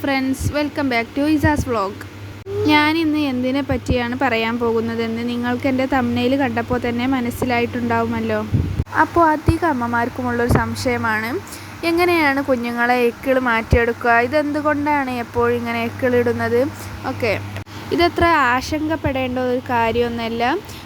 Friends, welcome back to Izas vlog. ഞാൻ ഇന്ന് എന്തിനെ പറ്റിയാണ് പറയാൻ പോകുന്നതെന്ന് നിങ്ങൾക്ക് എൻ്റെ തംബ്നെയിൽ കണ്ടപ്പോൾ തന്നെ മനസ്സിലായിട്ടുണ്ടാവുമല്ലോ. അപ്പോൾ അധികം അമ്മമാർക്കുമുള്ളൊരു സംശയമാണ്, എങ്ങനെയാണ് കുഞ്ഞുങ്ങളെ എക്കിൾ മാറ്റിയെടുക്കുക, ഇതെന്തുകൊണ്ടാണ് എപ്പോഴും ഇങ്ങനെ എക്കിളിടുന്നത് ഒക്കെ. ഇതത്ര ആശങ്കപ്പെടേണ്ട ഒരു കാര്യമൊന്നുമല്ല,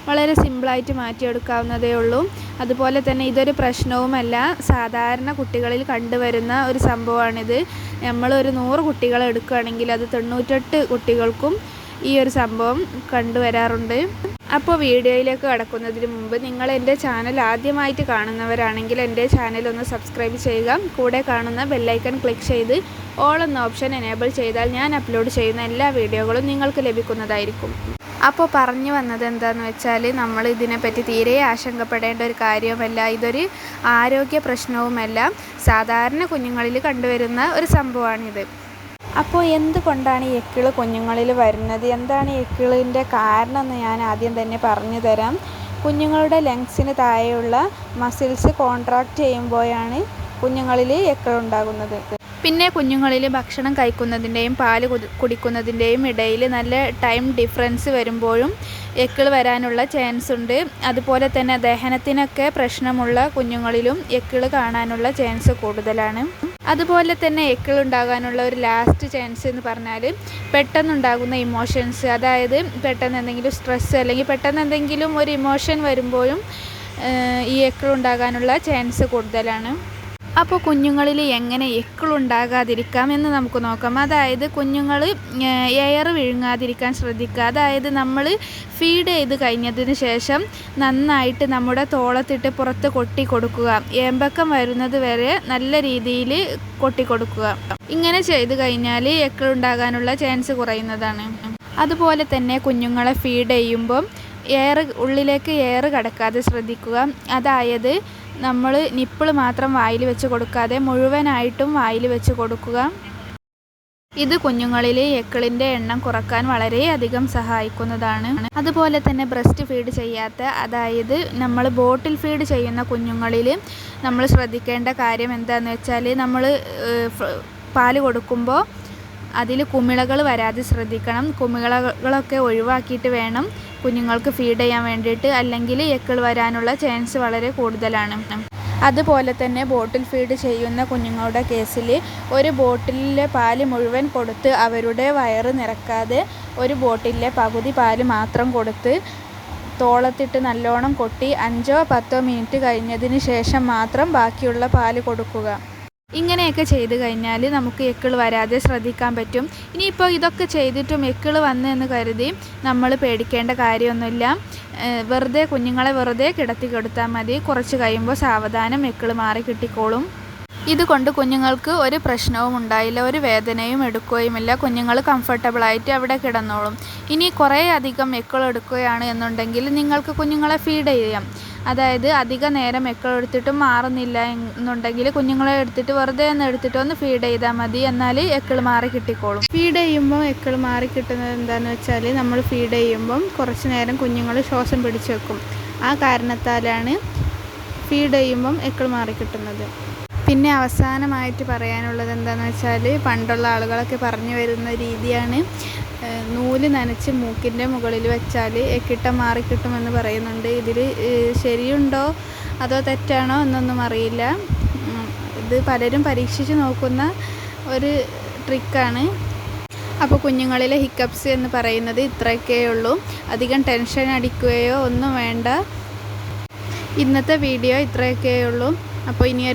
വളരെ സിമ്പിളായിട്ട് മാറ്റിയെടുക്കാവുന്നതേ ഉള്ളൂ. അതുപോലെ തന്നെ ഇതൊരു പ്രശ്നവുമല്ല, സാധാരണ കുട്ടികളിൽ കണ്ടുവരുന്ന ഒരു സംഭവമാണിത്. നമ്മളൊരു 100 കുട്ടികളെ എടുക്കുകയാണെങ്കിൽ അത് 98 കുട്ടികൾക്കും ഈ ഒരു സംഭവം കണ്ടുവരാറുണ്ട്. അപ്പോൾ വീഡിയോയിലേക്ക് കടക്കുന്നതിന് മുമ്പ് നിങ്ങൾ എൻ്റെ ചാനൽ ആദ്യമായിട്ട് കാണുന്നവരാണെങ്കിൽ എൻ്റെ ചാനൽ ഒന്ന് സബ്സ്ക്രൈബ് ചെയ്യുക. കൂടെ കാണുന്ന ബെല്ലൈക്കൺ ക്ലിക്ക് ചെയ്ത് ഓൾ എന്ന ഓപ്ഷൻ എനേബിൾ ചെയ്താൽ ഞാൻ അപ്ലോഡ് ചെയ്യുന്ന എല്ലാ വീഡിയോകളും നിങ്ങൾക്ക് ലഭിക്കുന്നതായിരിക്കും. അപ്പോൾ പറഞ്ഞു വന്നത് എന്താണെന്ന് വെച്ചാൽ, നമ്മൾ ഇതിനെപ്പറ്റി തീരെ ആശങ്കപ്പെടേണ്ട ഒരു കാര്യവുമല്ല, ഇതൊരു ആരോഗ്യ പ്രശ്നവുമല്ല, സാധാരണ കുഞ്ഞുങ്ങളിൽ കണ്ടുവരുന്ന ഒരു സംഭവമാണിത്. അപ്പോൾ എന്തുകൊണ്ടാണ് ഈ എക്കിൾ കുഞ്ഞുങ്ങളിൽ വരുന്നത്, എന്താണ് എക്കിളിൻ്റെ കാരണം എന്ന് ഞാൻ ആദ്യം തന്നെ പറഞ്ഞു തരാം. കുഞ്ഞുങ്ങളുടെ ലങ്സിന് താഴെയുള്ള മസിൽസ് കോൺട്രാക്റ്റ് ചെയ്യുമ്പോഴാണ് കുഞ്ഞുങ്ങളിൽ എക്കിൾ ഉണ്ടാകുന്നത്. പിന്നെ കുഞ്ഞുങ്ങളിൽ ഭക്ഷണം കഴിക്കുന്നതിൻ്റെയും പാല് കുടിക്കുന്നതിൻ്റെയും ഇടയിൽ നല്ല ടൈം ഡിഫറൻസ് വരുമ്പോഴും എക്കിൾ വരാനുള്ള ചാൻസ് ഉണ്ട്. അതുപോലെ തന്നെ ദഹനത്തിനൊക്കെ പ്രശ്നമുള്ള കുഞ്ഞുങ്ങളിലും എക്കിൾ കാണാനുള്ള ചാൻസ് കൂടുതലാണ്. അതുപോലെ തന്നെ എക്കിൾ ഉണ്ടാകാനുള്ള ഒരു ലാസ്റ്റ് ചാൻസ് എന്ന് പറഞ്ഞാൽ പെട്ടെന്നുണ്ടാകുന്ന ഇമോഷൻസ്, അതായത് പെട്ടെന്ന് എന്തെങ്കിലും സ്ട്രെസ്സ് അല്ലെങ്കിൽ പെട്ടെന്ന് എന്തെങ്കിലും ഒരു ഇമോഷൻ വരുമ്പോഴും ഈ എക്കിൾ ഉണ്ടാകാനുള്ള ചാൻസ് കൂടുതലാണ്. അപ്പോൾ കുഞ്ഞുങ്ങളിൽ എങ്ങനെ എക്കിൾ ഉണ്ടാകാതിരിക്കാം എന്ന് നമുക്ക് നോക്കാം. അതായത് കുഞ്ഞുങ്ങൾ എയർ വിഴുങ്ങാതിരിക്കാൻ ശ്രദ്ധിക്കുക. അതായത് നമ്മൾ ഫീഡ് ചെയ്ത് കഴിഞ്ഞതിന് ശേഷം നന്നായിട്ട് നമ്മുടെ തോളത്തിട്ട് പുറത്ത് കൊട്ടി കൊടുക്കുക. ഏമ്പക്കം വരുന്നത് വരെ നല്ല രീതിയിൽ കൊട്ടി കൊടുക്കുക. ഇങ്ങനെ ചെയ്ത് കഴിഞ്ഞാൽ എക്കിൾ ഉണ്ടാകാനുള്ള ചാൻസ് കുറയുന്നതാണ്. അതുപോലെ തന്നെ കുഞ്ഞുങ്ങളെ ഫീഡ് ചെയ്യുമ്പം ഉള്ളിലേക്ക് എയർ കടക്കാതെ ശ്രദ്ധിക്കുക. അതായത് നമ്മൾ നിപ്പിൾ മാത്രം വായിൽ വെച്ച് കൊടുക്കാതെ മുഴുവനായിട്ടും വായിൽ വെച്ച് കൊടുക്കുക. ഇത് കുഞ്ഞുങ്ങളിൽ എക്കിളിൻ്റെ എണ്ണം കുറക്കാൻ വളരെയധികം സഹായിക്കുന്നതാണ്. അതുപോലെ തന്നെ ബ്രസ്റ്റ് ഫീഡ് ചെയ്യാത്ത, അതായത് നമ്മൾ ബോട്ടിൽ ഫീഡ് ചെയ്യുന്ന കുഞ്ഞുങ്ങളിൽ നമ്മൾ ശ്രദ്ധിക്കേണ്ട കാര്യം എന്താണെന്ന് വെച്ചാൽ, നമ്മൾ പാല് കൊടുക്കുമ്പോൾ അതിൽ കുമിളകൾ വരാതെ ശ്രദ്ധിക്കണം. കുമിളകളൊക്കെ ഒഴിവാക്കിയിട്ട് വേണം കുഞ്ഞുങ്ങൾക്ക് ഫീഡ് ചെയ്യാൻ വേണ്ടിയിട്ട്, അല്ലെങ്കിൽ എക്കിൾ വരാനുള്ള ചാൻസ് വളരെ കൂടുതലാണ്. അതുപോലെ തന്നെ ബോട്ടിൽ ഫീഡ് ചെയ്യുന്ന കുഞ്ഞുങ്ങളുടെ കേസിൽ ഒരു ബോട്ടിലിലെ പാല് മുഴുവൻ കൊടുത്ത് അവരുടെ വയറ് നിറക്കാതെ ഒരു ബോട്ടിലിലെ പകുതി പാല് മാത്രം കൊടുത്ത് തോളത്തിട്ട് നല്ലോണം കൊട്ടി 5-10 മിനിറ്റ് കഴിഞ്ഞതിന് ശേഷം മാത്രം ബാക്കിയുള്ള പാല് കൊടുക്കുക. ഇങ്ങനെയൊക്കെ ചെയ്ത് കഴിഞ്ഞാൽ നമുക്ക് എക്കിൾ വരാതെ ശ്രദ്ധിക്കാൻ പറ്റും. ഇനിയിപ്പോൾ ഇതൊക്കെ ചെയ്തിട്ടും എക്കിൾ വന്നു എന്ന് കരുതി നമ്മൾ പേടിക്കേണ്ട കാര്യമൊന്നുമില്ല. കുഞ്ഞുങ്ങളെ വെറുതെ കിടത്തി കൊടുത്താൽ മതി. കുറച്ച് കഴിയുമ്പോൾ സാവധാനം എക്കിൾ മാറി കിട്ടിക്കോളും. ഇതുകൊണ്ട് കുഞ്ഞുങ്ങൾക്ക് ഒരു പ്രശ്നവും ഉണ്ടായില്ല, ഒരു വേദനയും എടുക്കുകയുമില്ല. കുഞ്ഞുങ്ങൾ കംഫർട്ടബിളായിട്ട് അവിടെ കിടന്നോളും. ഇനി കുറേ അധികം എക്കിൾ എടുക്കുകയാണ് എന്നുണ്ടെങ്കിൽ നിങ്ങൾക്ക് കുഞ്ഞുങ്ങളെ ഫീഡ് ചെയ്യാം. അതായത് അധിക നേരം എക്കിൾ എടുത്തിട്ടും മാറുന്നില്ല എന്നുണ്ടെങ്കിൽ കുഞ്ഞുങ്ങളെ എടുത്തിട്ട് വെറുതെ ഒന്ന് ഫീഡ് ചെയ്താൽ മതി. എന്നാൽ എക്കിൾ മാറി കിട്ടിക്കോളും. ഫീഡ് ചെയ്യുമ്പോൾ എക്കിൾ മാറി കിട്ടുന്നത് എന്താണെന്ന് വെച്ചാൽ, നമ്മൾ ഫീഡ് ചെയ്യുമ്പം കുറച്ച് നേരം കുഞ്ഞുങ്ങൾ ശ്വാസം പിടിച്ച് വെക്കും. ആ കാരണത്താലാണ് ഫീഡ് ചെയ്യുമ്പം എക്കിൾ മാറി കിട്ടുന്നത്. പിന്നെ അവസാനമായിട്ട് പറയാനുള്ളത് എന്താണെന്ന് വെച്ചാൽ, പണ്ടുള്ള ആളുകളൊക്കെ പറഞ്ഞു വരുന്ന രീതിയാണ്, നൂല് നനച്ച് മൂക്കിൻ്റെ മുകളിൽ വെച്ചാൽ എക്കിട്ടം മാറിക്കിട്ടുമെന്ന് പറയുന്നുണ്ട്. ഇതിൽ ശരിയുണ്ടോ അതോ തെറ്റാണോ എന്നൊന്നും അറിയില്ല. ഇത് പലരും പരീക്ഷിച്ച് നോക്കുന്ന ഒരു ട്രിക്കാണ്. അപ്പോൾ കുഞ്ഞുങ്ങളിലെ ഹിക്കപ്സ് എന്ന് പറയുന്നത് ഇത്രയൊക്കെ ഉള്ളൂ. അധികം ടെൻഷൻ അടിക്കുകയോ ഒന്നും വേണ്ട. ഇന്നത്തെ വീഡിയോ ഇത്രയൊക്കെ ഉള്ളൂ. അപ്പോൾ ഇനി